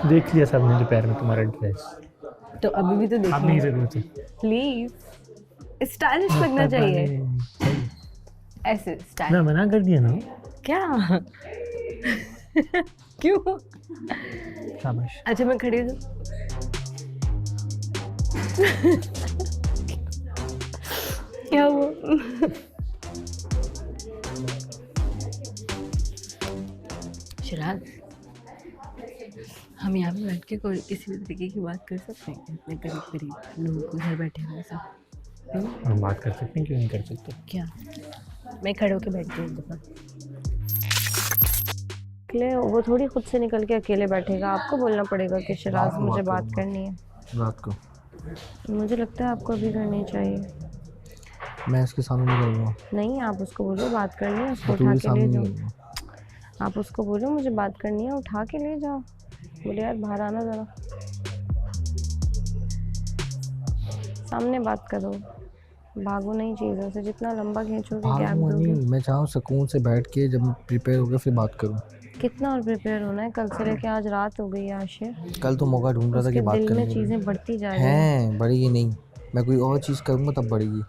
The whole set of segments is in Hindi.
देख लिया सबने दोपहर में तुम्हारा ड्रेस। तो अभी भी तो अब देखिए नहीं जरूरत है। प्लीज, स्टाइलिश लगना मतलब चाहिए, सही। ऐसे मैं स्टाइल। मना कर दिया ना। क्या? क्यों? शाबाश। अच्छा मैं खड़ी हूँ। क्या हुआ? शिराज, हम यहाँ पे बैठ के कोई किसी भी तरीके की बात कर सकते हैं इतने करीब करीब लोगों को घर बैठे हुए सब? हम बात कर सकते हैं, क्यों नहीं कर सकते? क्या? मैं खड़े होके बैठती हूँ दफा। वो थोड़ी खुद से निकल के अकेले बैठेगा, आपको बोलना पड़ेगा कि शिराज मुझे बात करनी है। रात को मुझे लगता है आपको अभी करनी चाहिए। मैं इसके सामने नहीं करूँगा। नहीं, आप उसको बोलो बात करनी है, उसको मैं उठा तुम्हारे के सामने ले नहीं जाओ। करूँगा। आप उसको बोलो मुझे बात करनी है, उठा के ले जाओ। बोले यार बाहर आना ज़रा, सामने बात करो, भागो नहीं चीज़ों से, जितना लंबा खींचोगे गैप भागूंगा दोगे। नहीं, मैं चाहूँ सुकून से बैठ के जब प्रिपेयर हो गया फिर बात करूँ। कितना और प्रिपेयर होना है? कल से लेके आज रात हो गई है आशिर। कल तो मौका ढूंढ रहा था कि उसके बात दिल करने में के लिए। चीज़ें बढ़ती जा रही हैं। हैं बढ़ेगी नहीं, मैं कोई और चीज़ करूँगा तब बढ़ेगी।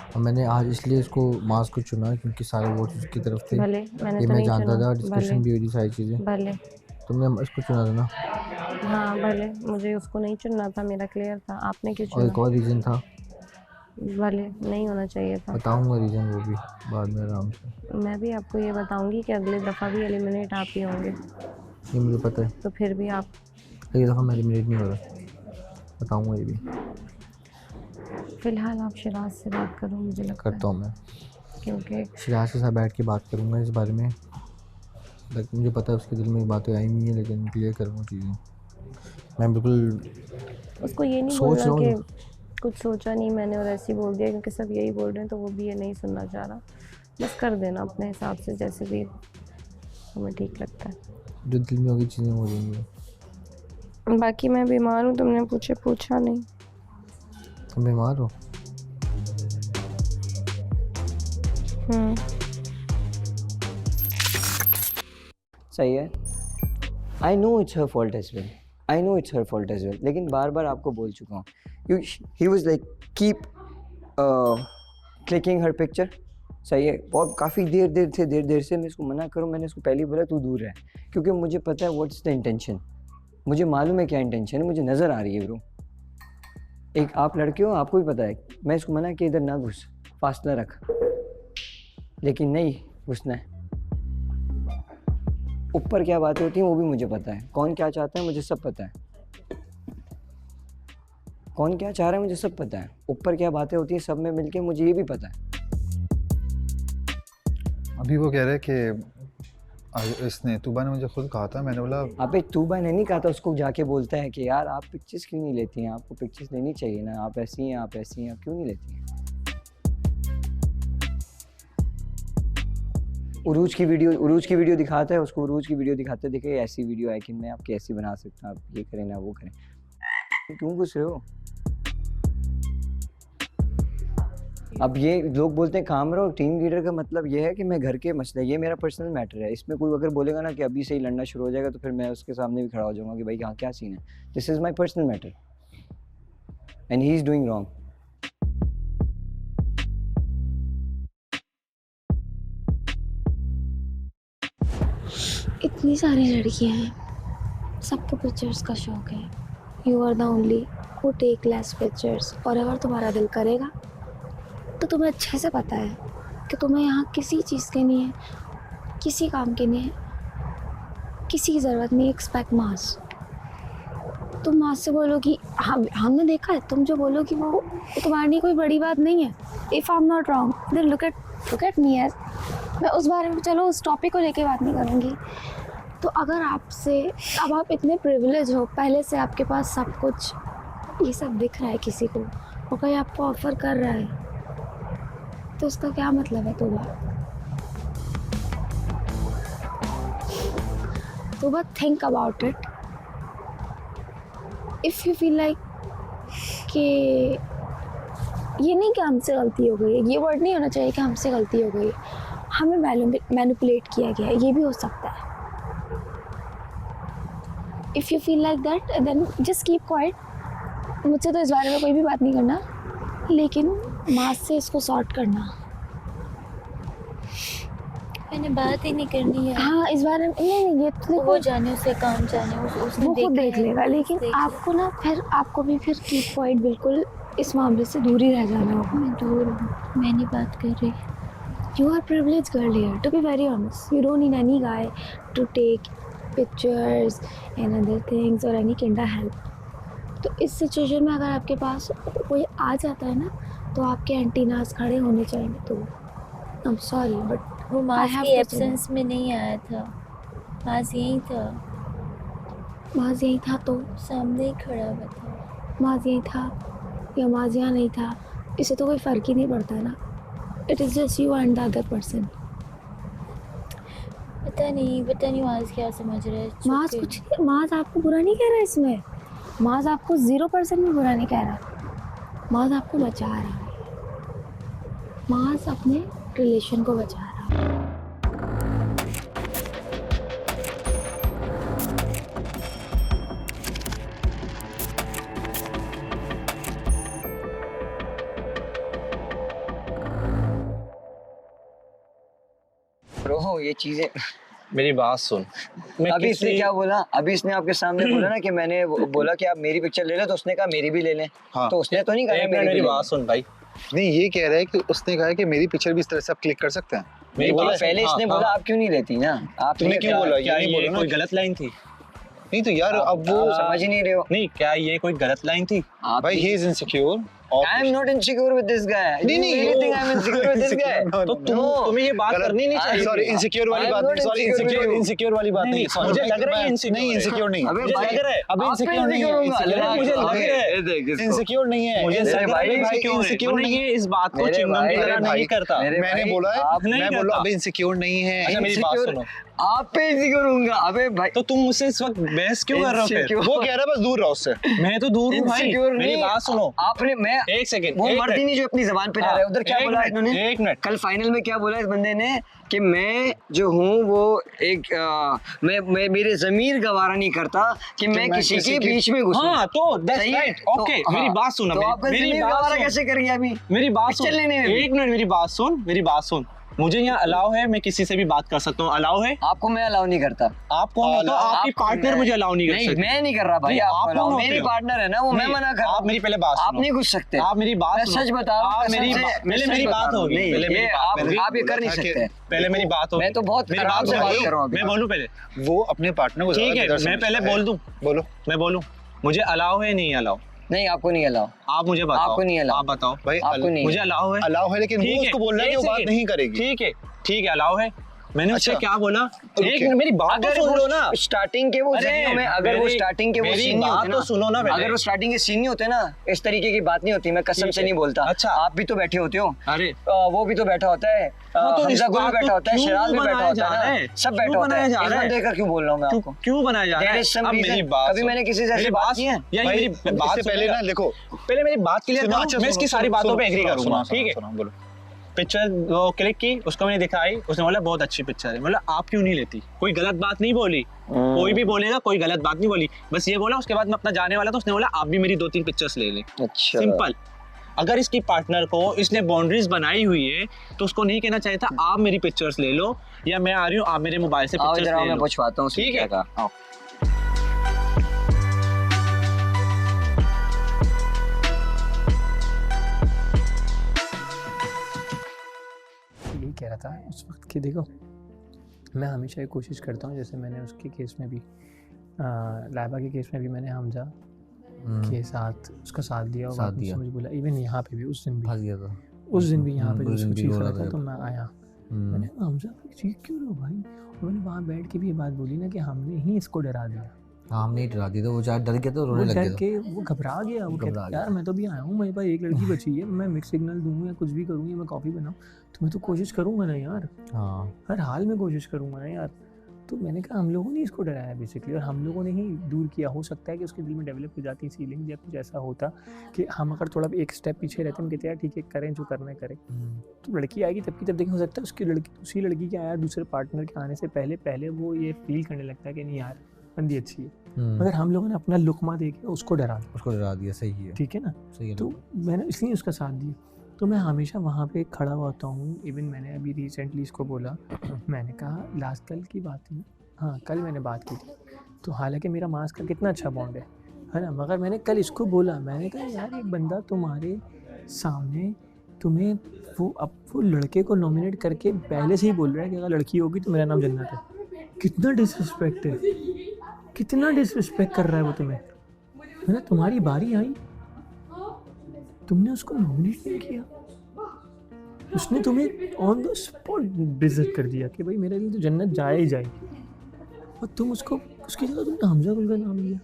और मैंने आज इसलिए इसको मास्क को चुना क्योंकि सारे वोट्स उसकी तरफ थे। भले मैंने ये तो मैं नहीं जानता चुना। था, भले डिस्कशन भी हुई थी सारी चीज़ें। भले तुमने इसको चुना था ना। हाँ भले, मुझे उसको नहीं चुनना था, मेरा क्लियर था। आपने क्यों और एक चुना? और रीज़न था, भले नहीं होना चाहिए था। बताऊँगा रीज़न वो भी बाद में आराम से। मैं भी आपको ये बताऊंगी कि अगली दफ़ा भी एलिमिनेट आप ही होंगे। ये मुझे पता है, तो फिर भी आप अगली दफ़ा मैं एलिमिनेट नहीं हो रहा, बताऊँगा ये भी। फ़िलहाल आप शिराज से बात करो, मुझे लगता करता हूँ मैं, है क्योंकि शिराज के साथ बैठ के बात करूँगा इस बारे में। लेकिन मुझे पता है उसके दिल में बातें आई नहीं है, लेकिन क्लियर करूँगा चीज़ें। मैं बिल्कुल उसको ये नहीं सोच बोलना रहा कि हूँ। कुछ सोचा नहीं मैंने और ऐसे ही बोल दिया, क्योंकि सब यही बोल रहे हैं तो वो भी ये नहीं सुनना चाह रहा। बस कर देना अपने हिसाब से, जैसे भी हमें ठीक लगता है। जो दिल में होगी चीज़ें हो जाएंगी। बाकी मैं बीमार हूँ, तुमने पूछा नहीं। तुम बीमार हो? सही है। I know it's her fault as well, I know it's her fault as well, लेकिन बार बार आपको बोल चुका हूँ। He was like keep clicking her picture. सही है, बहुत काफ़ी देर से मैं इसको मना करूँ, मैंने इसको पहले बोला तू दूर रह, क्योंकि मुझे पता है व्हाट्स द इंटेंशन। मुझे मालूम है क्या इंटेंशन है, मुझे नज़र आ रही है ब्रो। एक आप लड़के हो, आपको भी पता है। मैं इसको मना कि इधर ना घुस, फासला रख, लेकिन नहीं घुसना है। ऊपर क्या बातें होती हैं वो भी मुझे पता है, कौन क्या चाहता है मुझे सब पता है, कौन क्या चाह रहा है मुझे सब पता है। ऊपर क्या बातें होती हैं सब में मिलके मुझे ये भी पता है। अभी वो कह रहे हैं कि इसने तूबा ने मुझे खुद कहा था, मैंने बोला अबे तूबा ने नहीं कहा था, उसको जाके बोलता है कि यार आप पिक्चर्स क्यों नहीं लेती हैं, आपको पिक्चर्स लेनी चाहिए ना, आप ऐसी हैं आप ऐसी हैं, आप क्यों नहीं लेती हैं। उरूज की वीडियो दिखाता है उसको, उरूज की वीडियो दिखाते देखे ऐसी वीडियो है कि मैं आपकी ऐसी बना सकता हूँ, आप ये करें ना वो करें। क्यों घुस रहे हो? अब ये लोग बोलते हैं काम रहो, टीम लीडर का मतलब ये है कि मैं घर के मसले, ये मेरा पर्सनल मैटर है। इसमें कोई अगर बोलेगा ना कि अभी से ही लड़ना शुरू हो जाएगा तो फिर मैं उसके सामने भी खड़ा हो जाऊंगा कि भाई हाँ क्या सीन है, this is my personal matter and he is doing wrong. इतनी सारी लड़कियां हैं, सबको पिक्चर्स का शौक है। You are the only who take less pictures. और अगर तुम्हारा दिल करेगा तो तुम्हें अच्छे से पता है कि तुम्हें यहाँ किसी चीज़ के नहीं है, किसी काम के नहीं है, किसी की ज़रूरत नहीं। एक्सपेक्ट मास। तुम मास से बोलोगी हमने देखा है, तुम जो बोलोगी वो तुम्हारे लिए कोई बड़ी बात नहीं है। If I am not wrong then look at me यार। मैं उस बारे में, चलो उस टॉपिक को लेके बात नहीं करूँगी। तो अगर आपसे, अब आप इतने प्रिविलेज हो, पहले से आपके पास सब कुछ ये सब दिख रहा है किसी को, और कोई आपको ऑफ़र कर रहा है, तो उसका क्या मतलब है? तो बस think about it. If you feel like कि ये नहीं कि हमसे गलती हो गई, ये वर्ड नहीं होना चाहिए कि हमसे गलती हो गई, हमें मैनिपुलेट किया गया है, ये भी हो सकता है। If you feel like that then just keep quiet. मुझसे तो इस बारे में कोई भी बात नहीं करना, लेकिन मास से इसको सॉर्ट करना। मैंने बात ही नहीं करनी है। हाँ इस बारे में नहीं, ये तो वो जाने, उसे काम जाने, उसने वो खुद देख लेगा, लेकिन आपको ना फिर आपको भी फिर कीप क्वाइट, बिल्कुल इस मामले से दूर ही रह जाना होगा। मैं दूर हूँ, मैं नहीं बात कर रही। You are privileged girl here, to be very honest. You don't need any guy to take pictures and other things or any kind of help. तो इस सिचुएशन में अगर आपके पास कोई आ जाता है ना, तो आपके एंटीनास खड़े होने चाहिए। तो I'm sorry but वो I मास have की to एब्सेंस में नहीं आया था, मास यहीं था, माज यहीं था, तो सामने ही खड़ा हुआ था। माज यहीं था या माज यहाँ नहीं था, इससे तो कोई फ़र्क ही नहीं पड़ता है ना। It is just you and the other person. पता नहीं मास क्या समझ रहा है। माज कुछ नहीं, माज आपको बुरा नहीं कह रहा इसमें, माज आपको 0% भी बुरा नहीं कह रहा, माज आपको बचा रहा है, माज अपने रिलेशन को बचा रहा है। ब्रो ये चीजें मेरी बात सुन। मैं अभी इसने किसी क्या बोला, अभी इसने आपके सामने बोला ना कि मैंने बोला कि आप मेरी पिक्चर ले लो, तो उसने कहा मेरी भी ले लें। हाँ। तो उसने तो नहीं कहा एक मिनट मेरी बात सुन भाई। नहीं, ये कह रहा है कि उसने कहा है कि मेरी पिक्चर भी इस तरह से आप क्लिक कर सकते हैं। मेरी बोला बात पहले हाँ, इसने हाँ। बोला आप क्यों नहीं लेती ना, आप तुमने क्यों बोला? क्या ये नहीं ये बोला ना। कोई गलत लाइन थी? नहीं तो यार अब वो आप समझ ही नहीं रहे हो। नहीं, क्या ये कोई गलत लाइन थी? आप भाई he is insecure. I am not insecure with this guy. नहीं, Do you नहीं, really think I am insecure with this guy? तो तुम्हें ये बात करनी नहीं चाहिए। सॉरी, इनसिक्योर वाली I am बात not नहीं, sorry insecure with you. Insecure वाली बात नहीं। नहीं, मुझे लग रहा है insecure नहीं, है। इनसिक्योर नहीं। अबे मुझे भाई, लग रहा है। अबे आप insecure नहीं है, insecure insecure होगा। मुझे लग अबे, रहा है। ये देख इसको। इनसिक्योर नहीं है। मुझे मेरे लग रहा भाई, है भाई, insecure है। insecure वरना नहीं ये इस बात को मेरे चिंगम भाई, की तरह मेरे नहीं भाई, करता। मेरे मैंने भाई, बोला आप नहीं मैं बोला करता। अबे इनसिक्योर नहीं है। अच्छा मेरी बात सुनो। आप पे insecure होऊंगा। अबे भाई, तो तुम मुझसे इस वक्त बहस क्यों कर रहे हो फिर? Insecure। वो कह रहा है बस दूर रहो उससे। मैं तो दूर हूँ भाई। insecure मेरी नहीं। बात सुनो। आपने मैं एक सेकंड। वो मर्द ही नहीं जो अपनी जबान पे ला रहा है। उधर क्या एक बोला मिनट, इन्होंने? एक मिनट। कल फाइनल में क्या बोला इस बंदे ने कि मैं जो हूँ वो एक मैं मेरे ज़मीर गवारा नहीं करता कि मैं किसी के बीच में घुसूं। हाँ तो that's सही है? right। तो- ओके हाँ। मेरी बात सुनो। तो आपका मेरी ज़मीर बात गवारा सुन। कैसे कर गया अभी? मेरी बात सुन। पिक्चर लेने में भी। एक मिनट मेरी बात सुन। मुझे यहाँ अलाउ है, मैं किसी से भी बात कर सकता हूँ, अलाउ है? आपको मैं अलाउ नहीं करता। आप कौन हो? तो आपकी आपको पार्टनर मैं- मुझे अलाउ नहीं कर नहीं, सकती। मैं नहीं कर रहा भाई। नहीं, आपको आप allow- कौन मेरी होते हो? पार्टनर है ना वो, मैं नहीं, मना कर रहा आप हूँ। मेरी पहले बात आप सुनो। नहीं घुस सकते। आप मेरी बात मैं सुनो। सच बता रहा हूँ, आप कसम मेरी से, बात- मैं पहले सच मेरी बता बात रहा हूँ। होगी। नहीं, पहले मेरी ये बात होगी। आप ये कर नहीं बोला था कि- सकते। पहले मेरी बात होगी। मैं तो बहुत मेरी आराम से होगी। बात कर रहा हूँ अभी। मैं बोलूँ पहले? वो अपने पार्टनर को ठीक ज़्यादा है, बेहतर मैं पहले समझता है। बोल दूँ? बोलो। मैं बोलूँ? मुझे अलाउ है नहीं अलाउ? नहीं, आपको नहीं अलाउ। आप मुझे बताओ। आपको नहीं allow। आप बताओ। भाई आपको नहीं मुझे अलाउ है? अलाउ है, लेकिन ठीक वो है, उसको बोल रहा है कि एक वो बात सेकंड। नहीं करेगी। ठीक है अलाउ है। मैंने उससे अच्छा। क्या बोला? Okay। एक मिनट मेरी बात तो सुन लो ना। स्टार्टिंग के वो अरे, सीनियों में अगर वो मेरी- स्टार्टिंग के वो मेरी सीन नहीं बात होते तो ना, सुनो ना पहले। अगर वो स्टार्टिंग के सीन नहीं होते ना, इस तरीके की बात नहीं होती। मैं कसम ठीक से है। नहीं बोलता। अच्छा। आप भी तो बैठे होते हो, अरे वो भी तो बैठा होता है, हाँ, तो इस हमजा गुल बात भी बैठा को होता है, क्यों शराज भी बैठा बनाया होता जा रहा है है? ना, सब क्यों बैठा होता बनाया है। जा इस रहा है? बंदे का क्यों बोल रहा हूँ मैं आपको? क्यों बनाया जा रहा There है? is some अब मेरी reason। बात कभी सुनो। मैंने किसी से ऐसी मेरी बात की है? या भाई, मेरी बात इससे पहले सुनो। ना लिखो। पहले मेरी बात क्लियर सुनो, करो। अच्छा, मैं इसकी सुनो, सारी सुनो, बातों पे सुनो, एग्री सुनो, करूंगा। सुनो, ठीक है, सुनो, बोलो। पिक्चर वो क्लिक की, उसको मैंने दिखाई, उसने बोला बहुत अच्छी पिक्चर है। मतलब आप क्यों नहीं लेती? कोई गलत बात नहीं बोली। कोई भी बोलेगा, कोई गलत बात नहीं बोली, बस ये बोला। उसके बाद मैं अपना जाने वाला था, उसने बोला आप भी मेरी 2-3 पिक्चर्स ले लें। अच्छा। सिंपल। अगर इसकी पार्टनर को इसने बाउंड्रीज बनाई हुई है तो उसको नहीं कहना चाहिए था आप मेरी पिक्चर्स ले लो, या मैं आ रही हूँ आप मेरे मोबाइल से आओ पिक्चर्स इधर आओ, ले मैं लो। पूछवाता हूँ उसने ठीक क्या है। कहा। आओ। यही कह रहा था उस वक्त कि देखो, मैं हमेशा ये कोशिश करता हूँ, जैसे मैंने उसके केस में भी लाइबा के केस में भी मैंने हमजा के साथ उसका साथ दिया और साथ बाद में दिया। मुझे बोला। इवन यहाँ पे भी उस दिन फंस भी गया था। उस दिन भी यहाँ पे उस जो दिन भी चीज़ रो हो रहा रहा था था। तो मैं आया, मैंने कहा, हमजा चीख क्यों रहे हो भाई? और मैंने वहाँ बैठ के भी ये बात बोली ना कि हमने ही इसको डरा दिया। हाँ, हमने ही डरा दिया था। वो चाहे डर गया तो वो रोने लग डर गया था। के वो घबरा गया। वो घबरा कहता गया। यार मैं तो भी आया हूँ, मेरे पास एक लड़की बची है, मैं मिक्स सिग्नल दूँ या कुछ भी करूँ या मैं कॉफ़ी बनाऊँ तो मैं तो कोशिश करूँगा ना यार, हाँ, हर हाल में कोशिश करूँगा ना यार। तो मैंने कहा हम लोगों ने इसको डराया बेसिकली, और हम लोगों ने ही दूर किया। हो सकता है कि उसके दिल में डेवलप हो जाती फीलिंग या कुछ ऐसा होता कि हम अगर थोड़ा एक स्टेप पीछे रहते, हम कहते यार ठीक है करें जो करना है करें। तो लड़की आएगी तब की तब देखें, हो सकता है उसी लड़की के आया दूसरे पार्टनर के आने से पहले वो ये फील करने लगता है कि नहीं यार बंदी अच्छी है, मगर हम लोगों ने अपना लुकमा दे के उसको डरा दिया, उसको डरा दिया, सही है, ठीक है ना। सही है। तो मैंने इसलिए उसका साथ दिया। तो मैं हमेशा वहाँ पे खड़ा होता हूँ। इवन मैंने अभी रिसेंटली इसको बोला, मैंने कहा लास्ट कल की बात थी, हाँ कल मैंने बात की थी, तो हालांकि मेरा मास का कितना अच्छा बॉन्ड है ना, मगर मैंने कल इसको बोला, मैंने कहा यार एक बंदा तुम्हारे सामने तुम्हें वो लड़के को नॉमिनेट करके पहले से ही बोल रहा है कि अगर लड़की होगी तो मेरा नाम जन्नत है। कितना डिसरिस्पेक्ट है, कितना डिसरिस्पेक्ट कर रहा है वो तुम्हें, है ना। तुम्हारी बारी आई, तुमने उसको नॉमिनेट नहीं किया, उसने तुम्हें ऑन द स्पॉट बेइज्जत कर दिया कि भाई मेरे लिए तो जन्नत जाए ही जाएगी, और तुम उसको उसकी जगह तुमने हमजा गुल का नाम लिया।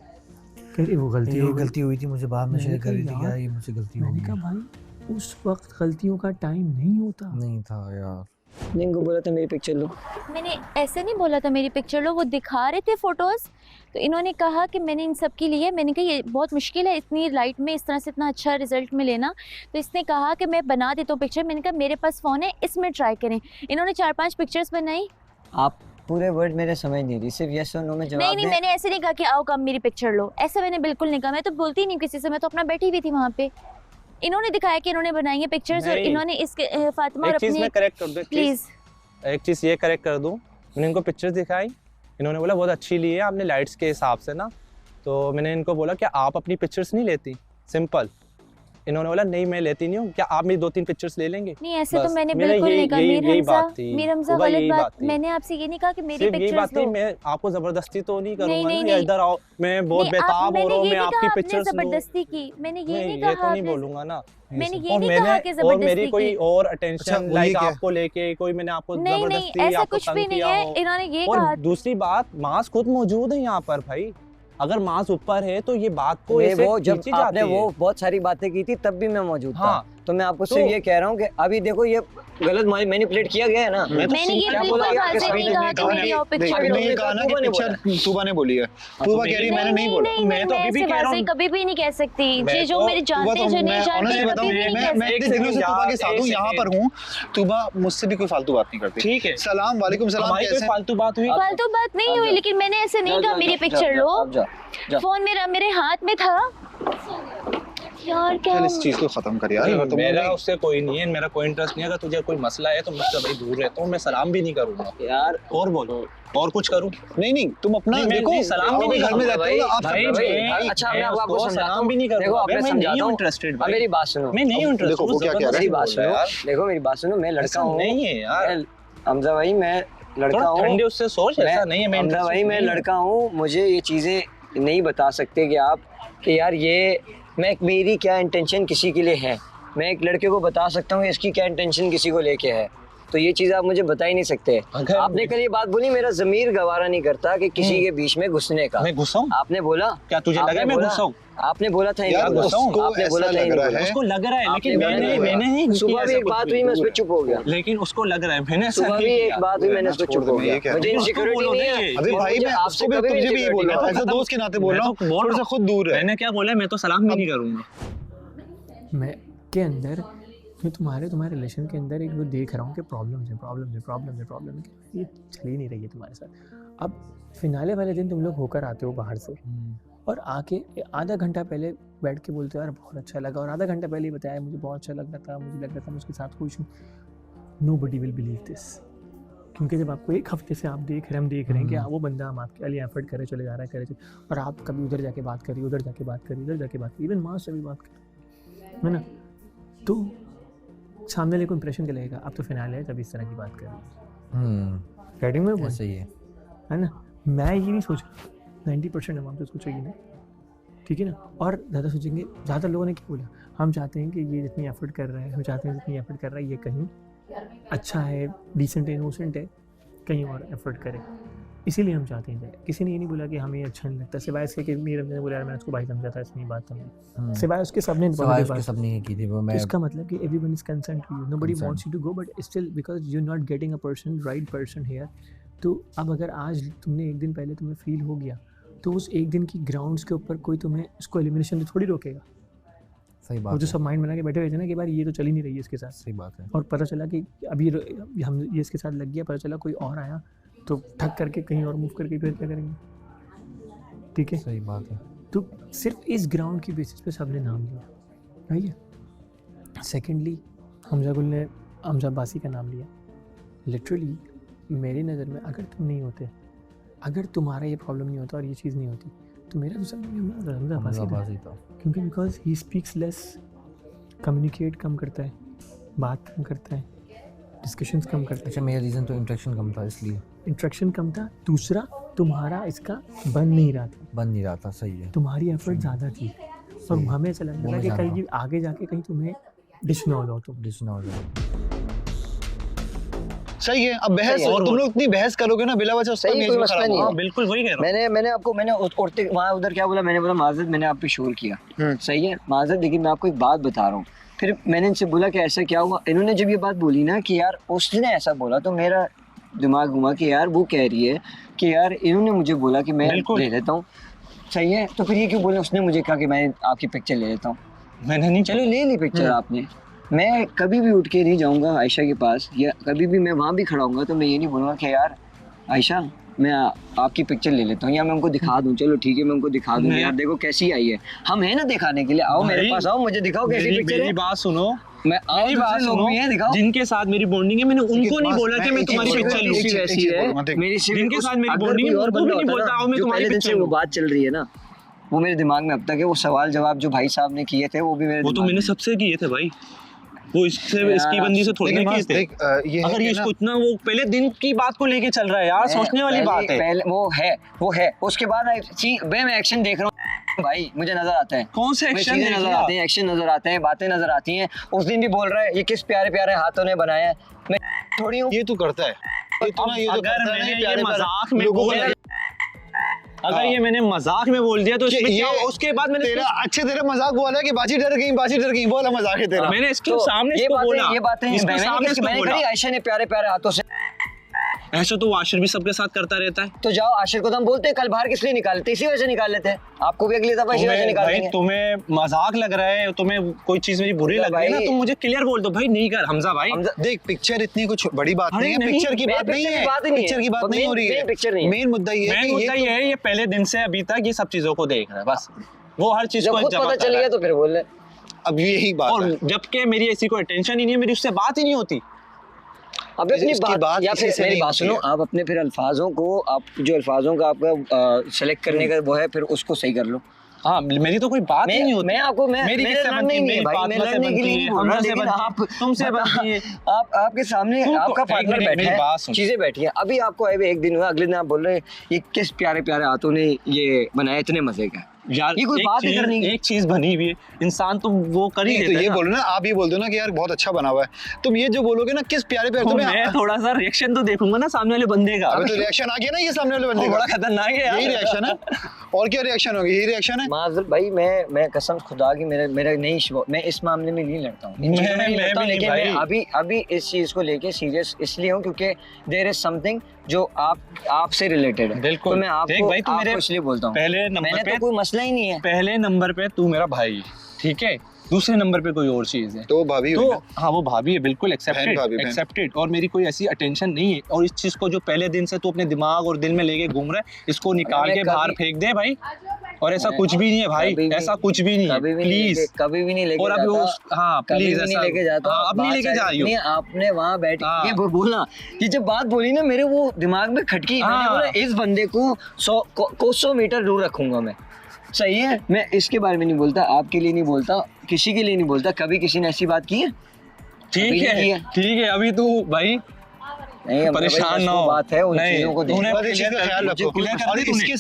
कह रही वो गलती हुई थी, मुझे बाद में शेयर कर रही थी, क्या ये मुझसे गलती हो मैंने गई। कहा भाई उस वक्त गलतियों का टाइम नहीं होता। नहीं था यार, इनको बोला था मेरी पिक्चर लो। मैंने ऐसे नहीं बोला था मेरी पिक्चर लो, वो दिखा रहे थे फोटोज़, तो इन्होंने कहा कि मैंने इन सब के लिए, मैंने कहा ये बहुत मुश्किल है इतनी लाइट में इस तरह से इतना अच्छा रिजल्ट में लेना, तो इसने कहा कि मैं बना देता हूँ पिक्चर। मैंने कहा मेरे पास फ़ोन है, इसमें ट्राई करें। इन्होंने 4-5 पिक्चर्स बनाई। आप पूरे वर्ड मेरे समझ नहीं रही, सिर्फ यस और नो में जवाब नहीं, मैंने ऐसे नहीं कहा कि आओ कम मेरी पिक्चर लो, ऐसे मैंने बिल्कुल नहीं कहा। मैं तो बोलती नहीं किसी से, मैं तो अपना बैठी हुई थी वहाँ पे। इन्होंने दिखाया कि इन्होंने बनाई है पिक्चर्स, और इन्होंने इसके फातिमा और एक चीज़ अपनी मैं करेक्ट कर दूँ, प्लीज़ एक चीज़ ये करेक्ट कर दूँ, मैंने इनको पिक्चर्स दिखाई, इन्होंने बोला बहुत अच्छी ली है आपने लाइट्स के हिसाब से ना, तो मैंने इनको बोला क्या आप अपनी पिक्चर्स नहीं लेती, सिंपल। इन्होंने बोला नहीं मैं लेती नहीं हूँ, क्या आप मेरी 2-3 पिक्चर्स ले लेंगे? नहीं, ऐसे तो बस, मैंने मेरा बिल्कुल यही- नहीं कहा। यही- यही बात थी। मीर हमजा होगा, गलत यही बात, बात थी। मैंने आपसे ये नहीं कहा कि मेरी सिर्फ यही बात पिक्चर्स थी, लो। मैं आपको जबरदस्ती तो नहीं नहीं, करूँगा नहीं, ना, या नहीं। इधर आओ मैं बहुत नहीं, बेताब हो रहा हूँ, मैंने मैं ये नहीं आपकी कहा आपने पिक्चर्स लूँ। जबरदस्ती की, मैंने ये नहीं ये कहा तो नहीं आपने- बोलूँगा ना। मैंने ये और नहीं कहा मैंने कि और मेरी जबरदस्ती कोई की। और अच्छा, अटेंशन वो ये लाइक क्या? आपको लेके कोई मैंने आपको नहीं, जबरदस्ती ऐसा आपको कुछ तंग भी नहीं किया है। हो। इन्होंने ये और कहा, दूसरी बात, मास खुद मौजूद है यहाँ पर भाई, अगर मास ऊपर है तो ये बात को मैं ऐसे वो जब खींची आपने जाती वो है। बहुत सारी बातें की थी तब भी मैं मौजूद था, हाँ। तो मैं आपको तो- सिर्फ ये कह रहा हूँ कि अभी देखो ये गलत मैनिपुलेट किया गया है ना। मैं तो मैंने ये क्या बिल्कुल बोला बात आपके से सामने नहीं कहा कि मेरी और पिक्चर अभी लो। नहीं कहा ना कि तूबा ने पिक्चर तूबा ने बोली है, तूबा कह रही है मैंने नहीं बोला। मैं तो अभी भी कह रहा हूँ, कभी भी नहीं कह सकती, मैं ये जो तो- मेरे जानते हैं जो नहीं जानते ऑनेस्टली कभी बताऊं, भी नहीं मैं कह मैं सकती। इतने दिनों से तूबा के साथ हूँ, एक यहाँ पर सेकंड। हूँ, तूबा मुझसे भी कोई फालतू बात नहीं करती। ठीक है, सलाम वालेकुम सलाम, हमारी कोई कैसे? फालतू बात हुई? फालतू बात नहीं हुई, लेकिन मैंने ऐसे नहीं कहा मेरी पिक्चर लो। फोन मेरे हाथ में था यार, क्या चल इस चीज को खत्म कर यार, अगर तुम मेरा उससे कोई नहीं है, मेरा कोई इंटरेस्ट नहीं है। अगर तुझे कोई मसला है तो मुझसे भाई दूर रहता हूँ, मैं सलाम भी नहीं करूँगा यार और बोलो और कुछ करूँ। नहीं तुम अपना नहीं, मैं देखो, नहीं, सलाम भी आप नहीं घर में करूंगा रहते हो ना, आप भाई, सब- मैं- अच्छा मैं मैं आपको उसको समझाता सलाम हूँ, भी नहीं देखो करूँगा, आपने मैं नहीं समझाता हूँ हूँ। इंटरेस्टेड अब भाई, मेरी बात सुनो, मैं नहीं हूँ देखो, इंटरेस्टेड। वो क्या कह रहा है? मेरी बात सुनो, देखो मेरी बात सुनो, मैं लड़का ऐसा हूँ, नहीं है यार, हमजा भाई मैं लड़का थोड़ा हूँ, ठंडे उससे सोच, ऐसा नहीं है। मैं हमजा भाई interested मैं नहीं हूँ। लड़का हूँ, मुझे ये चीज़ें नहीं बता सकते कि आप कि यार ये मेरी क्या इंटेंशन किसी के लिए है। मैं एक लड़के को बता सकता हूँ इसकी क्या इंटेंशन किसी को लेके है, तो ये चीज़ आप मुझे बता ही नहीं सकते। अगर- आपने कल ये बात बोली, मेरा ज़मीर गवारा नहीं करता कि किसी के बीच में घुसने का। मैं गुस्सा हूँ? आपने बोला, क्या तुझे लगा आपने मैं बोला- गुस्सा हूँ? आपने बोला था यार, इनको, उसको आपने ऐसा बोला था लग इनको रहा बोला। है। उसको लग रहा है, आपने लेकिन बोला मैंने नहीं, मैंने नहीं सुबह किया भी ऐसा एक कुछ बात भी। हुई, मैं उस पर चुप हो गया। लेकिन उसको लग रहा है मैंने ऐसा सुबह नहीं भी किया। एक बात हुई, मैंने उस पर छोड़ चुप दो, हो मैं गया। ये कह रहा मुझे हूँ। इनसिक्योरिटी उसको नहीं बोलो है। ना, अभी भाई मुझे मैं आपसे उसको भी कभी तुझे भी ये बोल रहा था, insecurity ऐसे दोस्त के नाते बोल रहा हूँ, मैं तो बोल थोड़ा रहा सा खुद दूर है। मैंने क्या बोला, मैं तो सलाम भी नहीं करूँगा। मैं के अंदर मैं तुम्हारे रिलेशन के अंदर एक वो देख रहा हूँ कि प्रॉब्लम है, ये चल ही नहीं रही है तुम्हारे साथ। अब फिनाले वाले दिन तुम लोग होकर आते हो बाहर से, और आके आधा घंटा पहले बैठ के बोलते हो यार बहुत अच्छा लगा, और आधा घंटा पहले ही बताया मुझे बहुत अच्छा लग रहा था, मुझे लग रहा था मैं उसके साथ खुश हूँ। नोबडी विल बिलीव दिस, क्योंकि जब आपको एक हफ्ते से हम देख रहे हैं कि वो बंदा हम आपके लिए एफर्ट करे चले जा रहा है, और आप कभी उधर जाके बात करिए, उधर जाके बात करिए, इवन माँ से भी बात करिए, है ना, तो सामने वाले को इंप्रेशन क्या लगेगा, अब तो फिनाले है तब इस तरह की बात कर रहे हैं। गेटिंग में ऐसा ही है ना। मैं ये नहीं सोच रहा, 90% हम तो सोचेगी ना, ठीक है ना। और ज़्यादा सोचेंगे, ज़्यादातर लोगों ने क्या बोला, हम चाहते हैं कि ये जितनी एफर्ट कर रहा है, हम चाहते हैं जितनी एफर्ट कर रहा है ये कहीं अच्छा है, डिसेंट है, इनोसेंट है, कहीं और एफर्ट करे, इसीलिए हम चाहते हैं जाए। किसी ने ये नहीं बोला कि हमें अच्छा नहीं लगता, सिवाय इसके कि मेरे ने बोला यार मैं उसको भाई समझा था, इसमें बात समझी, सिवाय उसके सबने सबने की थी वो। मैं इसका मतलब कि everyone is concern to you, nobody Concerned. Wants you to go, but still because you not getting a person, right person here. तो अब अगर आज तुमने एक दिन पहले तुम्हें फील हो गया, तो उस एक दिन की ग्राउंड्स के ऊपर कोई तुम्हें उसको एलिमिनेशन थोड़ी रोकेगा। सही बात वो जो है, सब माइंड बना के बैठे हुए थे ना कि बार ये तो चल ही नहीं रही है इसके साथ, सही बात है। और पता चला कि अभी हम ये इसके साथ लग गया, पता चला कोई और आया तो ठक करके कहीं और मूव करके फिर क्या करेंगे। ठीक है, सही बात है। तो सिर्फ इस ग्राउंड की बेसिस पे सबने नाम लिया, राइट है। सेकेंडली हमजा गुल ने हमजा अब्बासी का नाम लिया। लिटरली मेरी नज़र में अगर तुम नहीं होते, अगर तुम्हारा ये प्रॉब्लम नहीं होता और ये चीज़ नहीं होती, तो मेरा दूसरा नाम हमजा अब्बासी था। क्योंकि because he speaks less, communicate कम करता है, बात कम करता है, डिस्कशंस कम करता है। अच्छा, मेरा रीज़न तो इंटरेक्शन कम था, इसलिए इंट्रैक्शन कम था। दूसरा, तुम्हारा इसका बन नहीं रहा था, सही है। तुम्हारी एफर्ट ज़्यादा थी और हमें ऐसा लगता था कि कहीं आगे जाके कहीं तुम्हें डिश ना हो जाओ, तुम डिश ना हो जाए। सही है। अब बहस, तुम लोग इतनी बहस करोगे ना बिला वजह, उसका सही, कोई मसला नहीं है। बिल्कुल वही कह रहा हूँ। मैंने आपको उड़ते वहाँ उधर क्या बोला, मैंने बोला माजरत, मैंने आप पे शोर किया, सही है माजरत, लेकिन मैं आपको एक बात बता रहा हूँ। फिर मैंने इनसे बोला कि ऐसा क्या हुआ। इन्होंने जब ये बात बोली ना कि यार उसने ऐसा बोला, तो मेरा दिमाग घुमा कि यार वो कह रही है कि यार इन्होंने मुझे बोला कि मैं ले लेता हूँ, सही है, तो फिर ये क्यों बोले उसने मुझे कहा कि मैं आपकी पिक्चर ले लेता हूँ। मैंने नहीं, चलो ले ली पिक्चर आपने, मैं कभी भी उठ के नहीं जाऊँगा आयशा के पास, या कभी भी मैं वहाँ भी खड़ा हूँगा तो मैं ये नहीं बोलूँगा कि यार आयशा मैं आपकी पिक्चर ले लेता हूँ, या मैं उनको दिखा दूँ। चलो ठीक है, मैं उनको दिखा दूँ, यार देखो कैसी आई है, हम है ना दिखाने के लिए, आओ मेरे पास आओ, मुझे दिखाओ कैसी पिक्चर है। मेरी बात सुनो, मैं मेरी बात सुनो, जिनके साथ मेरी बॉन्डिंग है, मैंने उनको नहीं बोला कि मैं तुम्हारी पिक्चर लूं। जिनके साथ मेरी बॉन्डिंग है उनको भी नहीं बोलता हूं मैं तुम्हारी पिक्चर लूं। वो बात चल रही है ना, वो मेरे दिमाग में अब तक है। वो सवाल जवाब जो भाई साहब ने किए थे वो भी मेरे, वो तो मैंने सबसे किए थे भाई, वो इसकी बंदी से थोड़ी ना किए थे। अगर ये इसको इतना वो पहले दिन की बात को लेके चल रहा है यार, सोचने वाली बात है। पहले वो है उसके बाद मैं एक्शन देख रहा हूँ भाई, मुझे नजर आता है कौन से एक्शन नजर आते हैं, एक्शन नजर आते हैं, बातें नजर आती हैं। उस दिन भी बोल रहा है ये किस प्यारे प्यारे हाथों ने बनाया है, मैं थोड़ी हूँ। ये तू करता है, ये तो ना, ये जो करता है ना, ये मजाक में बोल दिया, अगर ये मैंने मजाक में बोल दिया तो इसमें क्या, उसके बाद मैंने तेरा मजाक बोला कि बाजी डर गई बोला, मजाक है तेरा। मैंने इसके सामने इसको बोला, ये बातें मैंने करी आयशा ने प्यारे प्यारे हाथों से। ऐसा तो आशिर भी सबके साथ करता रहता है। तो जाओ आशिर को तो हम बोलते हैं कल बाहर किस लिए निकालते, इसी वजह से निकाल लेते हैं, आपको भी अगली दफा इसी वजह से निकाल देंगे। तुम्हें मजाक लग रहा है, तुम्हें कोई चीज मेरी बुरी लग रही है ना, तुम मुझे क्लियर बोल दो भाई, नहीं कर हमजा भाई। देख पिक्चर इतनी कुछ बड़ी बात नहीं है, पिक्चर की बात नहीं है, पिक्चर की बात नहीं हो रही है। मेन मुद्दा ये है ये पहले दिन से अभी तक ये सब चीजों को देख रहा है, बस वो हर चीज को पता चल गया तो फिर बोल रहे। अब यही बात और जबकि मेरी ऐसी कोई टेंशन ही नहीं है, मेरी उससे बात ही नहीं होती। अब अपनी बात या फिर मेरी बात सुनो, आप अपने फिर अल्फाजों को, आप जो अल्फाजों का आपका सेलेक्ट करने का वो है, फिर उसको सही कर लो। हाँ, मेरी तो कोई बात ही नहीं होती। मैं आपको मेरी किससे बनती है, मेरी पार्टनर से बनती है, हमजा से बनती है, तुमसे बनती है। आपके सामने आपका पार्टनर बैठा है, चीजें बैठी हैं, अभी आपको आए एक दिन हुआ, अगले दिन आप बोल रहे हैं ये किस प्यारे प्यारे हाथों ने ये बनाया, इतने मजे का। यार ये कोई बात करनी, एक चीज बनी हुई है, इंसान तो वो कर ही देता है। तो ये बोलो ना, आप ये बोल दो ना कि यार बहुत अच्छा बना हुआ है, तुम ये जो बोलोगे ना किस प्यारे प्यारे, मैं थोड़ा सा रिएक्शन तो देखूंगा ना सामने वाले बंदे का। अबे तो रिएक्शन आ गया ना, ये सामने वाले बंदे का बड़ा खतरनाक है यार, यही रिएक्शन है। और क्या रिएक्शन होगी, यही रिएक्शन है। माज़र भाई मैं कसम खुदा की मेरा नहीं, मैं इस मामले में नहीं लड़ता हूँ, लेकिन मैं अभी इस चीज को लेके सीरियस इसलिए हूँ क्योंकि देयर इज समथिंग जो आपसे रिलेटेड है। बिल्कुल, तो मैं आपको इसलिए बोलता हूँ, पहले नंबर पे तो कोई मसला ही नहीं है, पहले नंबर पे तू मेरा भाई, ठीक है, दूसरे नंबर पे कोई और चीज है तो भाभी, तो हाँ वो भाभी है, बिल्कुल एक्सेप्टेड, और मेरी कोई ऐसी अटेंशन नहीं है। और इस चीज को जो पहले दिन से तू अपने दिमाग और दिल में लेके घूम रहा है, इसको निकाल के बाहर फेंक दे भाई। और ऐसा कुछ भी नहीं है भाई, ऐसा कुछ भी नहीं है, प्लीज कभी भी नहीं लेके और अभी हाँ प्लीज नहीं लेके जाता, अब नहीं लेके जा रही हूँ। आपने वहाँ बैठ के बोला, ये जब बात बोली ना मेरे वो दिमाग में खटकी, मैंने बोला इस बंदे को 100 मीटर दूर रखूंगा मैं, सही है। मैं इसके बारे में नहीं बोलता, आपके लिए नहीं बोलता, किसी के लिए नहीं बोलता, कभी किसी ने ऐसी बात की है? ठीक है, अभी तू भाई परेशान ना हो, बात है उन चीजों को ख्याल रखो। और इसके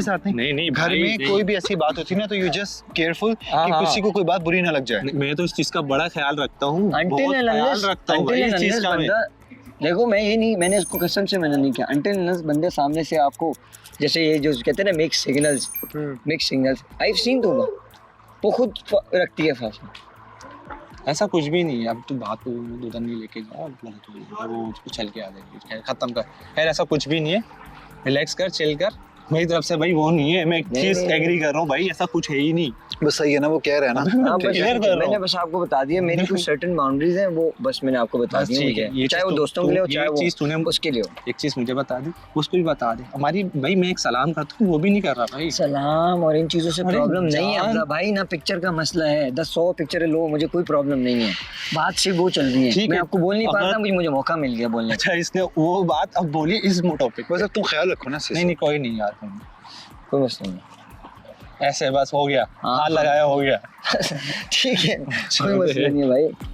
साथ नहीं, घर में कोई भी ऐसी बात होती है ना तो यू जस्ट केयरफुल कि किसी को कोई बात बुरी ना लग जाए। मैं तो इस चीज का बड़ा ख्याल रखता हूँ, बहुत ख्याल रखता हूँ इस चीज का। देखो मैंने इसको कसम से मैंने नहीं किया, अनटिल बंदे सामने से आपको जैसे ये जो कहते हैं ना mix signals I have seen, तो वो खुद रखती है फासला। ऐसा कुछ भी नहीं है, अब तू बात को उधर नहीं लेके जा, गलत हो जाएगा, वो उछल के आ जाएगी, खत्म कर। खैर ऐसा कुछ भी नहीं है, रिलैक्स कर, चिल कर, मेरी तरफ से भाई वो नहीं है, मैं एक नहीं, चीज नहीं, एग्री कर रहा हूँ भाई, ऐसा कुछ है ही नहीं। बस सही है ना, वो कह रहे हैं ना। हाँ, बस Clear कर रहा मैंने हूँ। बस आपको बता दिया, मेरी कुछ सर्टेन बाउंड्रीज हैं, वो बस मैंने आपको बता बस दी ठीक है, मुझे, ये चाहे वो चीज़ दोस्तों के लिए हो, ये चाहे चीज़ तूने वो उसके लिए हो। एक चीज मुझे बता दी, उसको भी बता दे। हमारी भाई मैं एक सलाम करता हूँ, वो भी नहीं कर रहा भाई। सलाम और इन चीज़ों से अरे प्रॉब्लम नहीं है जान। अब्दा भाई, ना पिक्चर का मसला है, 10-100 पिक्चरें लो, मुझे कोई प्रॉब्लम नहीं है, बात सिर्फ वो चल रही है, ठीक मैं है, आपको बोल नहीं पा रहा अगर- था, मुझे मौका मिल गया बोलने का। अच्छा, इसने वो बात अब बोली इस टॉपिक पे। बस अब तुम ख्याल रखो ना नहीं नहीं कोई नहीं यार, कोई नहीं। कोई मसला नहीं। ऐसे बस हो गया, हाँ, हाथ लगाया हो गया। ठीक है, कोई मसला नहीं है भाई।